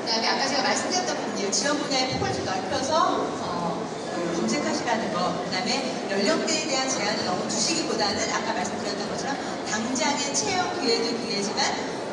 그다음에 아까 제가 말씀드렸던 부분이요. 지원 분야의 폭을 좀 넓혀서 검색하시라는 거. 그다음에 연령대에 대한 제한을 너무 주시기보다는 아까 말씀드렸던 것처럼 당장의 채용 기회도 기회지만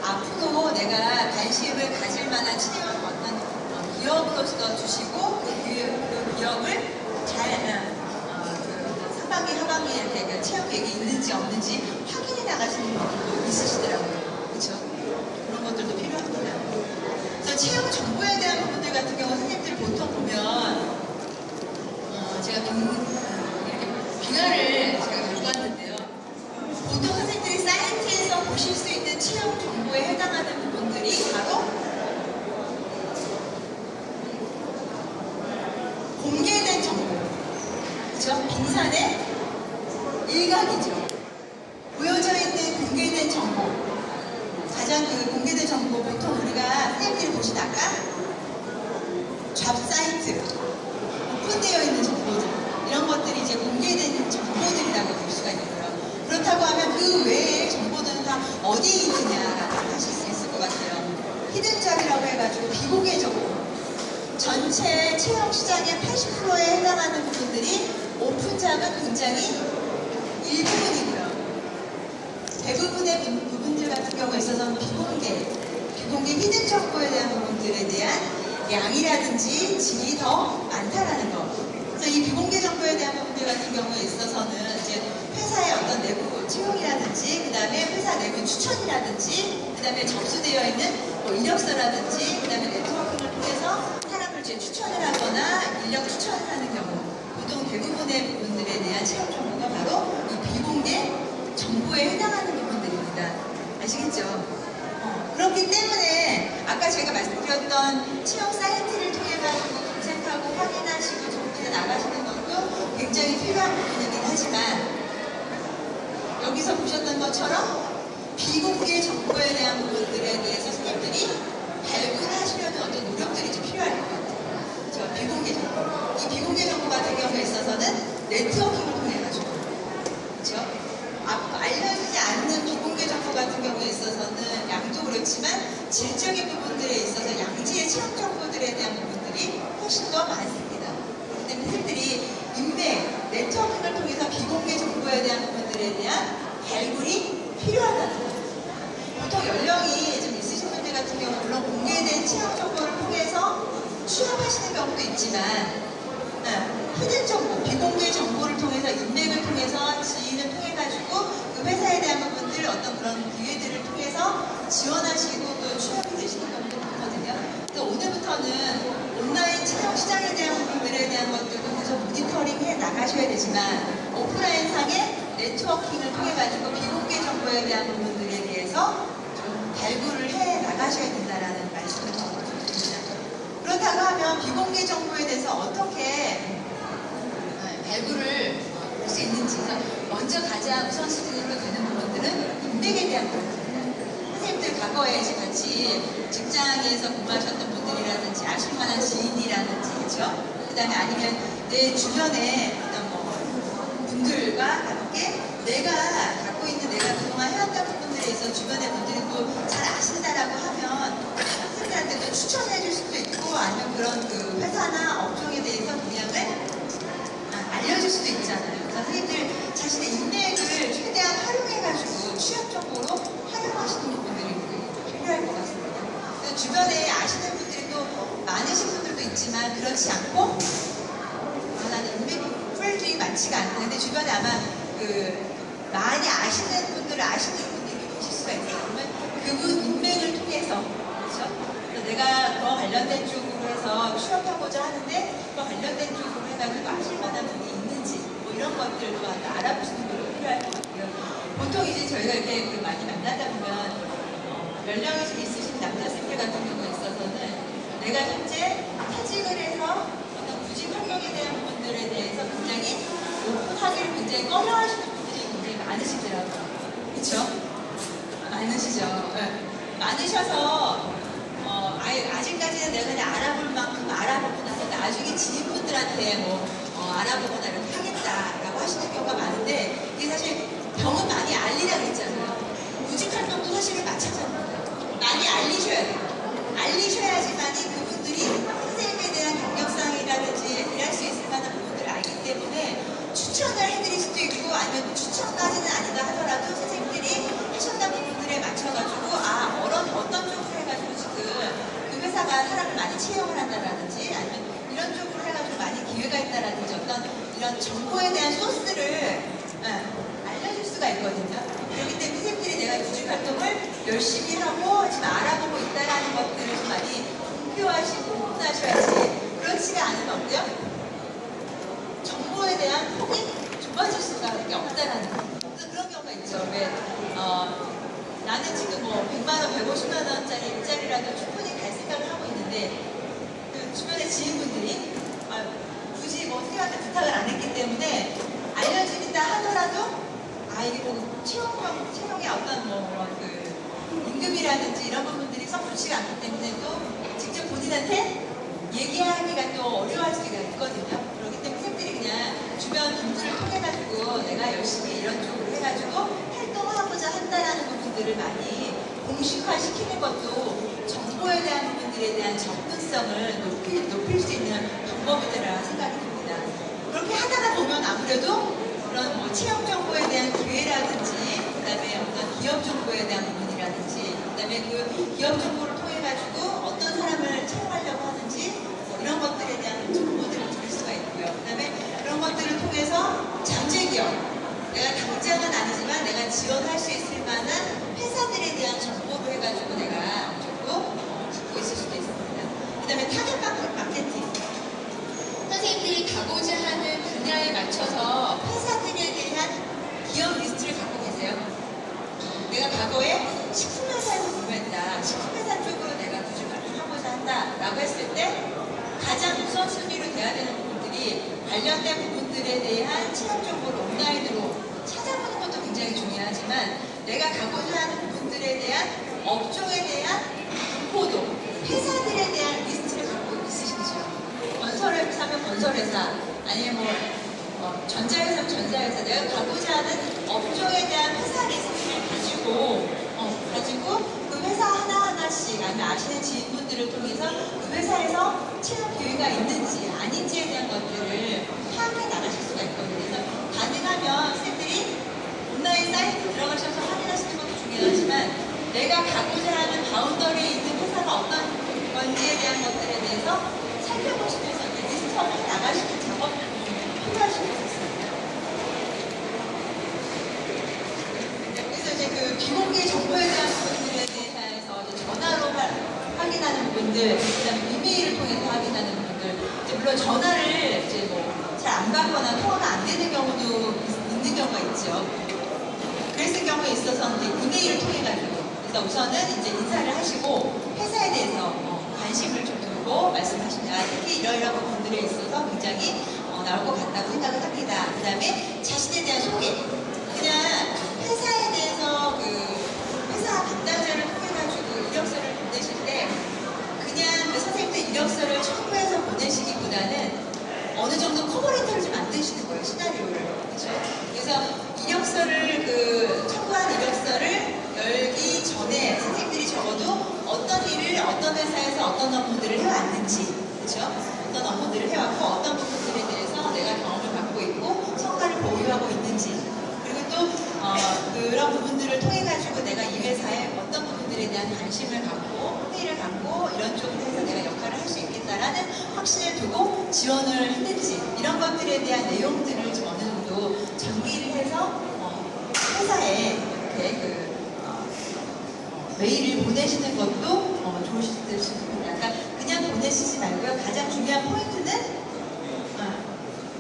앞으로 내가 관심을 가질 만한 채용 어떤 기업으로서 주시고 그 기업을 잘 상반기, 하반기에 이렇게 채용 계획이 있는지 없는지 확인해 나가시는 분들도 있으시더라고요. 그렇죠? 그런 것들도 필요합니다. 그래서 채용 정보에 대한 부분들 같은 경우 선생님들 보통 보면 제가 이렇게 빙하를 제가 가져왔는데요. 보통 선생님들이 사이트에서 보실 수 있는 채용 정보에 해당하는 부분들이 바로 공개된 정보, 그렇죠? 빙산의 일각이죠. 보여져 있는 공개된 정보, 가장 그 공개된 정보 보통 우리가 선생님들이 보시다가 잡 사이트, 오픈되어 있는 정보들, 이런 것들이 이제 공개된 정보들이라고 볼 수가 있고요. 그렇다고 하면 그 외의 정보들은 다 어디에 있느냐라고 하실 수 있을 것 같아요. 히든잡이라고 해가지고 비공개 정보, 전체 채용 시장의 80%에 해당하는 부분들이 오픈잡은 굉장히 일부분이고요. 대부분의 부분들 같은 경우에 있어서는 비공개 히든 정보에 대한 부분들에 대한 양이라든지 질이 더 많다라는 거. 그래서 이 비공개 정보에 대한 부분들 같은 경우에 있어서는 이제 회사의 어떤 내부 채용이라든지, 그 다음에 회사 내부 추천이라든지, 그 다음에 접수되어 있는 뭐 이력서라든지, 그 다음에 네트워크를 통해서 사람을 이제 추천을 하거나 인력 추천을 하는 경우, 보통 대부분의 부분들에 대한 채용 정보가 바로 이 비공개 정보에 해당하는 부분들입니다. 아시겠죠? 그렇기 때문에 아까 제가 말씀드렸던 채용 사이트를 통해 가지고 검색하고 확인하시고 정보에 나가시는 것도 굉장히 필요한 부분이긴 하지만, 여기서 보셨던 것처럼 비공개 정보에 대한 부분들에 대해서 선생님들이 발굴하시려는 어떤 노력들이 좀 필요할 것 같아요. 그렇죠? 비공개 정보. 이 비공개 정보 같은 경우에 있어서는 네트워킹을 통해 가지고, 그렇죠? 알려지지 않는 비공개 정보 같은 경우에 있어서는 양도 그렇지만 질적인 부분들에 있어서 양지의 채용 정보들에 대한 부분들이 훨씬 더 많습니다. 그렇기 때문에 선생님들이 인맥, 네트워킹을 통해서 비공개 정보에 대한 부분들에 대한 발굴이 필요하다는 거예요. 보통 연령이 좀 있으신 분들 같은 경우 물론 공개된 채용 정보를 통해서 취업하시는 경우도 있지만, 히든 정보, 비공개 정보를 통해서 인맥을 통해서 지인을 통해 가지고 그 회사에 대한 부분들 어떤 그런 기회들을 통해서 지원하시고 또 취업이 되시는 경우도 많거든요. 그래서 오늘부터는 온라인 채용 시장에 대한 부분들에 대한 것들도 계속 모니터링 해 나가셔야 되지만, 오프라인상의 네트워킹을 통해 가지고 비공개 정보에 대한 부분들에 대해서 좀 발굴을 해 나가셔야 된다라는 말씀을 드립니다. 그렇다고 하면 비공개 정보에 대해서 어떻게 발굴을 할 수 있는지, 먼저 가장 우선순위로 되는 부분들은 인맥에 대한 부분입니다. 선생님들 과거에 이제 같이 직장에서 근무하셨던 분들이라든지 아실 만한 지인이라든지, 그렇죠? 그 다음에 아니면 내 주변에 어떤 뭐 분들과 함께 내가 갖고 있는, 내가 그동안 해왔던 부분들에 있어서 주변의 분들이 또 잘 아신다라고 하면 선생님들한테 또 추천해 줄 수도 있고, 아니면 그런 그 회사나 업종에 대해서 동향을 알려줄 수도 있잖아요. 그래서 선생님들 자신의 인맥을 최대한 활용해가지고 취업적으로 활용하시는 부분들이 필요할 것 같습니다. 그래서 주변에 아시는 분들이 또 많으신 분들도 있지만, 그렇지 않고 나는 인맥 풀이 많지가 않고, 근데 주변에 아마 많이 아시는 분들이 계실 수가 있어요. 그러면 그분 인맥을 통해서, 그렇죠? 그래서 내가 그와 관련된 쪽으로 해서 취업하고자 하는데 그와 관련된 쪽으로 해가지고 아실 만한 분이 있는지, 뭐 이런 것들도 알아보시는 게 필요할 것 같고요. 보통 이제 저희가 이렇게 많이 만나다 보면 연령이 좀 있으신 남자생들 같은 경우에 있어서는 내가 현재 사직을 해서 어떤 구직 활동에 대한 부분들에 대해서 굉장히 오픈하기를 굉장히 꺼려하시는 분들이 굉장히 많으시더라고요. 그렇죠? 많으시죠? 네. 많으셔서 아직까지는 내가 그냥 알아볼 만큼 알아보고 나서 나중에 지인분들한테 알아보거나 이렇게 하겠다라고 하시는 경우가 많은데, 이게 사실 병은 많이 알리라 그랬잖아요. 구직 활동도 사실은 마찬가지입니다. 많이 알리셔야 돼요. 알리셔야지만이 많이 채용을 한다라든지 아니면 이런 쪽으로 해가지고 많이 기회가 있다라든지 어떤 이런 정보에 대한 소스를 알려줄 수가 있거든요. 그렇기 때문에 선생님들이 내가 구직 활동을 열심히 하고 지금 알아보고 있다라는 것들을 좀 많이 공표하시고 공론하셔야지 그렇지가 않으면 어때요? 정보에 대한 폭이 좁아질 수밖에 없다라는 거. 그런 경우가 있죠. 왜 나는 지금 뭐 100만 원, 150만 원짜리 일자리라도 충분히 갈 생각을 하고 있는데 그 주변의 지인분들이 굳이 뭐 선생님한테 부탁을 안 했기 때문에 알려주겠다 하더라도 이게 뭐 채용의 어떤 뭐 그 임금이라든지 이런 부분들이 썩 좋지가 않기 때문에 또 직접 본인한테 얘기하기가 또 어려워할 수가 있거든요. 그렇기 때문에 선생님들이 그냥 주변 분들을 통해가지고 내가 열심히 이런 쪽으로 해가지고 활동하고자 한다라는 부분들을 많이 공식화시키는 것도 정보에 대한 부분들에 대한 접근성을 높일 수 있는 방법이라고 생각이 듭니다. 그렇게 하다가 보면 아무래도 그런 뭐 채용 정보에 대한 기회라든지, 그 다음에 어떤 기업 정보에 대한 부분이라든지, 그 다음에 그 기업 정보를 통해 가지고 어떤 사람을 채용하려고 하는지 이런 것들에 대한 정보들을 줄 수가 있고요. 그 다음에 그런 것들을 통해서 잠재기업, 내가 당장은 아니지만 내가 지원할 수 있을 만한 회사들에 대한 정보도 해가지고 내가 조금 갖고 있을 수도 있습니다. 그 다음에 타겟 마케팅. 선생님들이 가고자 하는 분야에 맞춰서 회사들에 대한 기업 리스트를 갖고 계세요. 내가 과거에 식품회사에서 근무했다. 식품회사 쪽으로 내가 구직 활동하고자 한다라고 했을 때 가장 우선순위로 돼야 되는 부분들이 관련된 부분들에 대한 채용 정보를 온라인으로 찾아보는 것도 굉장히 중요하지만 내가 가고자 하는 부분들에 대한 업종에 대한 분포도 회사들에 대한 리스트를 갖고 있으시죠. 건설회사면 건설회사, 아니면 뭐 전자회사면 전자회사, 내가 가고자 하는 업종에 대한 회사 리스트를 가지고 그 회사 하나하나씩 아니면 아시는 지인분들을 통해서 그 회사에서 채용 기회가 있는지 아닌지에 대한 것들을 파악해 나가실 수가 있거든요. 그래서 가능하면 선생님들이 온라인 사이트 들어가셔서 확인하시는 것도 중요하지만 내가 가고자 하는 바운더리에 있는 회사가 어떤 건지에 대한 것들에 대해서 살펴보시면서 리스트업을 나가시는 작업이 필요하실 수 있습니다. 그래서 이제 그 비공개 정보에 대한 부분들에 대해서 이제 전화로 확인하는 부분들, 그다음에 이메일을 통해서 확인하는 부분들, 이제 물론 전화를 이제 뭐 잘 안 받거나 통화가 안 되는 경우도 있는 경우가 있죠. 그랬을 경우에 있어서 이제 이메일을 통해 가지고 그래서 우선은 이제 인사를 하시고 회사에 대해서 관심을 좀 두고 말씀하십니다. 특히 이러이러한 부분들에 있어서 굉장히 나올 것 같다고 생각을 합니다. 그 다음에 자신에 대한 소개. 그냥 회사에 대해서 그 회사 담당자를 통해가지고 이력서를 보내실 때 그냥 그 선생님들 이력서를 첨부해서 보내시기보다는 어느 정도 커버레터를 좀 만드시는 거예요. 시나리오를. 그렇죠? 그래서 이력서를 첨부한 이력서를 열기 전에 선생님들이 적어도 어떤 일을 어떤 회사에서 어떤 업무들을 해왔는지, 그렇죠? 어떤 업무들을 해왔고 어떤 부분들에 대해서 내가 경험을 갖고 있고 성과를 보유하고 있는지, 그리고 또 그런 부분들을 통해 가지고 내가 이 회사에 어떤 부분들에 대한 관심을 갖고 흥미를 갖고 이런 쪽으로 해서 내가 역할을 할 수 있겠다라는 확신을 두고 지원을 했는지 이런 것들에 대한 내용들을 좀 어느 정도 정리를 해서 회사에 이렇게 메일을 보내시는 것도 좋으실 듯 싶습니다. 그러니까 그냥 보내시지 말고요. 가장 중요한 포인트는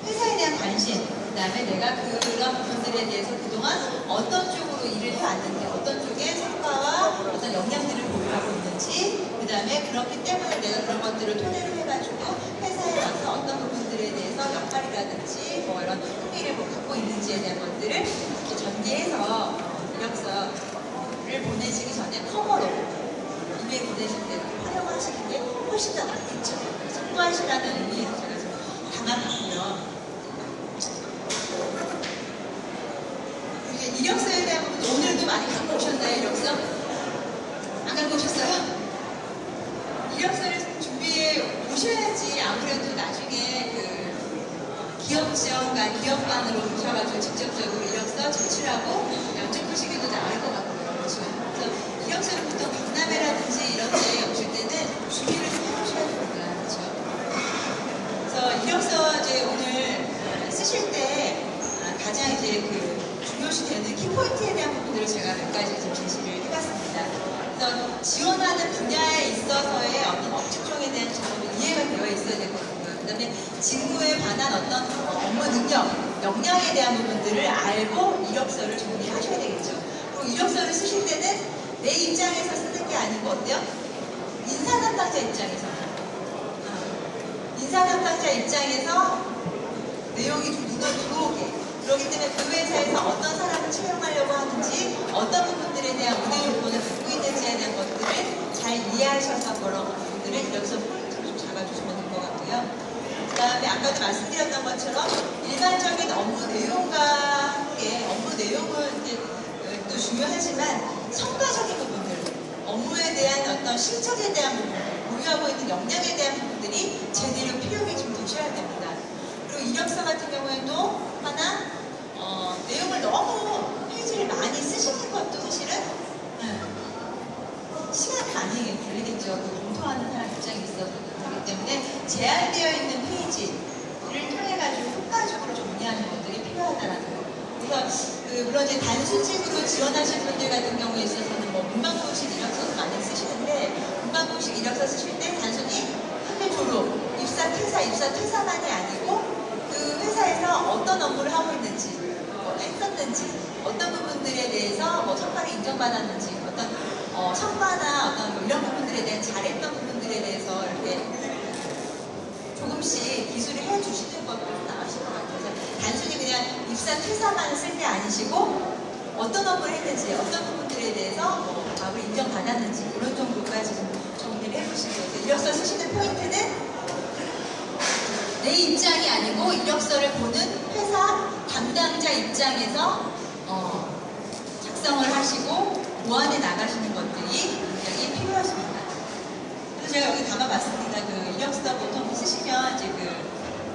회사에 대한 관심, 그 다음에 내가 그런 부분들에 대해서 그동안 어떤 쪽으로 일을 해왔는지, 어떤 쪽에 성과와 어떤 역량들을 보유하고 있는지, 그 다음에 그렇기 때문에 내가 그런 것들을 토대로 해가지고 회사에 와서 어떤 부분들에 대해서 역할이라든지 뭐 이런 흥미를 갖고 있는지에 대한 것들을 이렇게 전개해서 이력서를 보내시기 전에 커버로 이메일 보내실 때 활용하시는 게 훨씬 더 낫겠죠. 참고하시라는 의미에서 제가 좀 담아봤고요. 이력서에 대한 부분도 오늘도 많이 갖고 오셨나요, 이력서? 안 갖고 오셨어요? 이력서를 준비해 오셔야지 아무래도 나중에 기업 지원관, 기업관으로 오셔가지고 직접적으로 이력서 제출하고 면접 보시기도 나을 것 같고요. 그렇죠? 그래서 이력서를 보통 박람회라든지 이런 데 오실 때는 준비를 좀 해오셔야 됩니다. 중요시 되는 키포인트에 대한 부분들을 제가 몇 가지 좀 제시를 해봤습니다. 그래서 지원하는 분야에 있어서의 어떤 업종에 대한 정보도 이해가 되어 있어야 되거든요. 그 다음에 직무에 관한 어떤 업무 능력, 역량에 대한 부분들을 알고 이력서를 정리하셔야 되겠죠. 그리고 이력서를 쓰실 때는 내 입장에서 쓰는 게 아니고 어때요? 인사 담당자 입장에서. 인사 담당자 입장에서 내용이 좀 눈에 들어오게. 그렇기 때문에 그 회사에서 어떤 사람을 채용하려고 하는지, 어떤 부분들에 대한 우대 조건을 갖고 있는지에 대한 것들을 잘 이해하셔서 그런 부분들을 이력서 포인트로 좀 잡아주시면 될 것 같고요. 그 다음에 아까도 말씀드렸던 것처럼 일반적인 업무 내용과 함께 업무 내용은 이제 또 중요하지만 성과적인 부분들, 업무에 대한 어떤 실적에 대한 부분, 보유하고 있는 역량에 대한 부분들이 제대로 필요하게 좀 되셔야 됩니다. 그리고 이력서 같은 경우에도 하나 내용을 너무 페이지를 많이 쓰시는 것도 사실은 시간이 많이 걸리겠죠. 검토하는 사람 입장에 있어서 그렇기 때문에 제한되어 있는 페이지를 통해 가지고 효과적으로 정리하는 것들이 필요하다라는 거. 그래서 물론 이제 단수직으로 지원하신 분들 같은 경우에 있어서는 뭐 문방구식 이력서도 많이 쓰시는데 문방구식 이력서 쓰실 때 단순히 학교 졸업, 입사 퇴사만이 아니고 그 회사에서 어떤 업무를 하고 있는지, 뭐 했었는지, 어떤 부분들에 대해서 뭐 성과를 인정받았는지, 어떤 성과나 어떤 이런 부분들에 대한 잘했던 부분들에 대해서 이렇게 조금씩 기술을 해주시는 것도 나으실 것 같아요. 그래서 단순히 그냥 입사 퇴사만 쓸 게 아니시고 어떤 업무를 했는지, 어떤 부분들에 대해서 뭐 답을 인정받았는지 이런 정도까지 좀 정리를 해보시고 이력서 쓰시는 포인트는 내 입장이 아니고 이력서를 보는 회사 담당자 입장에서 작성을 하시고 보완해 나가시는 것들이 굉장히 필요하십니다. 그래서 제가 여기 담아봤습니다. 그 이력서 보통 쓰시면 이제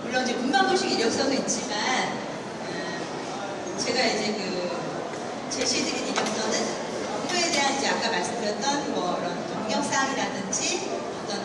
물론 이제 문방구식 이력서도 있지만 제가 이제 제시해드린 이력서는 업무에 대한 이제 아까 말씀드렸던 뭐 그런 경력사항이라든지 어떤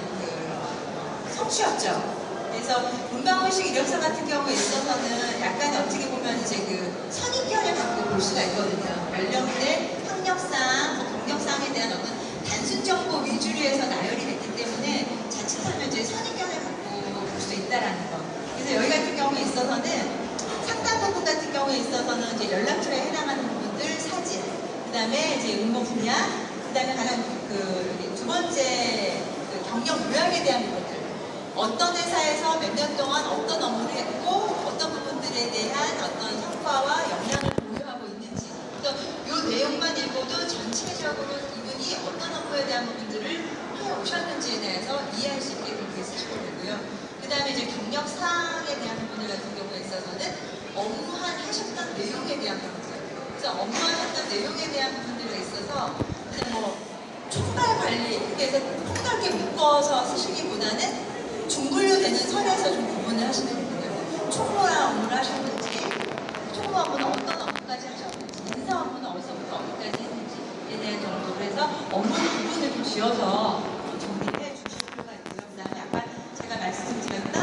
성취였죠. 그래서 문방구식 이력서 같은 경우에 있어서는 약간 어떻게 보면 이제 선입견을 갖고 볼 수가 있거든요. 연령대, 학력상, 경력상에 대한 어떤 단순 정보 위주로 해서 나열이 됐기 때문에 자칫하면 이제 선입견을 갖고 볼 수 있다라는 거. 그래서 여기 같은 경우에 있어서는 상당 부분 같은 경우에 있어서는 이제 연락처에 해당하는 부분들, 사진, 그 다음에 이제 응모 분야, 그 다음에 가장 두 번째 경력 요약에 대한 부분들. 어떤 회사에서 몇 년 동안 어떤 업무를 했고 어떤 부분들에 대한 어떤 성과와 역량을 보유하고 있는지 그래서 이 내용만 읽어도 전체적으로 이분이 어떤 업무에 대한 부분들을 해오셨는지에 대해서 이해할 수 있게 그렇게 쓰시면 되고요. 그 다음에 이제 경력 사항에 대한 부분들 같은 경우에 있어서는 업무하셨던 내용에 대한 부분들 그래서 업무하셨던 내용에 대한 부분들에 있어서 그냥 뭐 총괄 관리 이렇게 해서 폭넓게 묶어서 쓰시기보다는 중분류되는 선에서 좀 구분을 하시면 되거든요. 총무랑 업무를 하셨는지, 총무 업무는 어떤 업무까지 하셨는지, 인사 업무는 어디서부터 어디까지 했는지에 대한 정도로 해서 업무 부분을 좀 지어서 정리해 주실 필요가 있고요. 그 다음에 아까 제가 말씀드렸던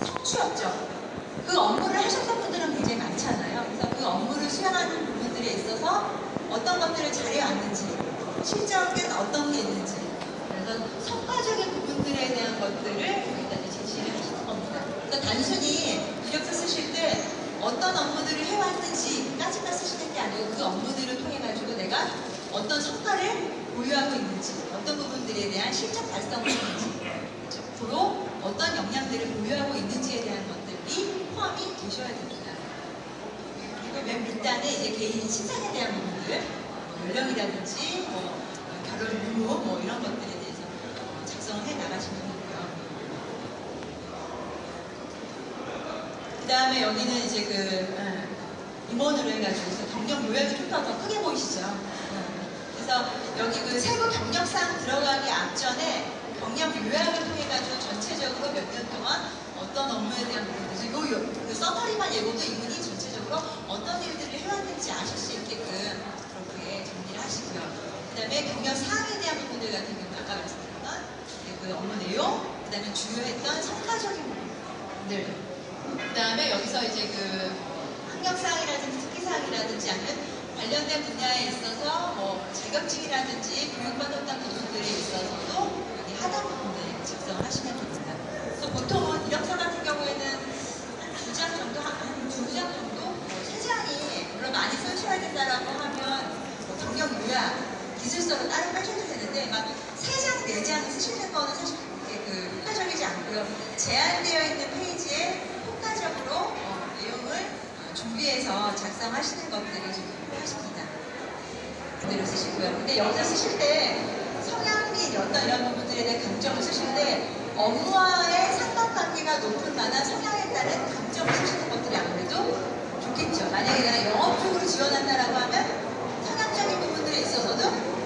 성취였죠. 그 업무를 하셨던 분들은 굉장히 많잖아요. 그래서 그 업무를 수행하는 부분들에 있어서 어떤 것들을 잘해왔는지, 실적엔 어떤 게 있는지, 그래서 성과적인 부분들에 대한 것들을 여기다 제시를 하시는 겁니다. 그러니까 단순히 이력서 쓰실 때 어떤 업무들을 해왔는지까지만 쓰시는 게 아니고 그 업무들을 통해 가지고 내가 어떤 성과를 보유하고 있는지, 어떤 부분들에 대한 실적 달성을 했는지, 앞으로 어떤 역량들을 보유하고 있는지에 대한 것들이 포함이 되셔야 됩니다. 그리고 맨 밑단에 이제 개인 신상에 대한 부분들, 연령이라든지 결혼 유무 뭐 이런 것들에 대해서 작성을 해 나가시면 되고요. 그 다음에 여기는 이제 임원으로 해가지고 경력 요약이 좀 더 크게 보이시죠? 그래서 여기 세부 경력사항 들어가기 앞전에 경력 요약을 통해 가지고 전체적으로 몇 년 동안 어떤 업무에 대한 부분들, 그 서머리만 읽어도 이분이 전체적으로 어떤 일들을 해왔는지 아실 수 있게끔 그렇게 정리를 하시고요. 그 다음에 경력 사항에 대한 부분들 같은 경우 아까 말씀드렸던 그 업무 내용, 그 다음에 주요했던 성과적인 부분들, 그 다음에 여기서 이제 학력사항이라든지 특기사항이라든지 아니면 관련된 분야에 있어서 뭐 자격증이라든지 교육받았던 부분들에 있어서도 여기 하단 부분에 작성을 하시면 됩니다. 그래서 보통은 이력서 같은 경우에는 한 2장 정도, 한 2장 정도, 뭐 3장이 물론 많이 써주셔야 된다라고 하면 뭐 경력 요약, 기술서로 따로 빼셔도 되는데 막 3장, 4장 쓰시는 거는 사실 그렇게 효과적이지 않고요. 제한되어 있는 페이지에 효과적으로 내용을 준비해서 작성하시는 것들이 좀 필요하십니다. 그대로 쓰시고요. 근데 여기서 쓰실 때 성향 및 어떤 이런 부분들에 대한 강점을 쓰실 때 업무와의 상관관계가 높을 만한 성향에 따른 강점을 쓰시는 것들이 아무래도 좋겠죠. 만약에 내가 영업 쪽으로 지원한다라고 하면 성향적인 부분들에 있어서도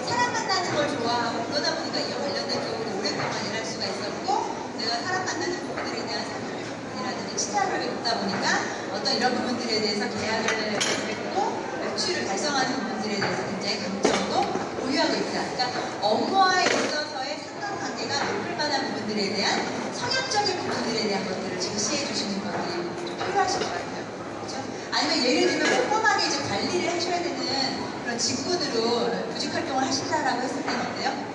사람 만나는 걸 좋아하고 그러다 보니까 이와 관련된 쪽으로 오랫동안 일할 수가 있었고 내가 사람 만나는 부분들에 대한 상관이라든지 친화력이 높다 보니까 어떤 이런 부분들에 대해서 계약을 했고 매출을 달성하는 부분들에 대해서 굉장히 강점도 보유하고 있다. 그러니까 업무와에 있어서의 상관관계가 높을 만한 부분들에 대한 성향적인 부분들에 대한 것들을 제시해 주시는 것들이 좀 필요하실 것 같아요. 그렇죠? 아니면 예를 들면 꼼꼼하게 이제 관리를 하셔야 되는 그런 직군으로 구직 활동을 하신다라고 했을 때는 어때요?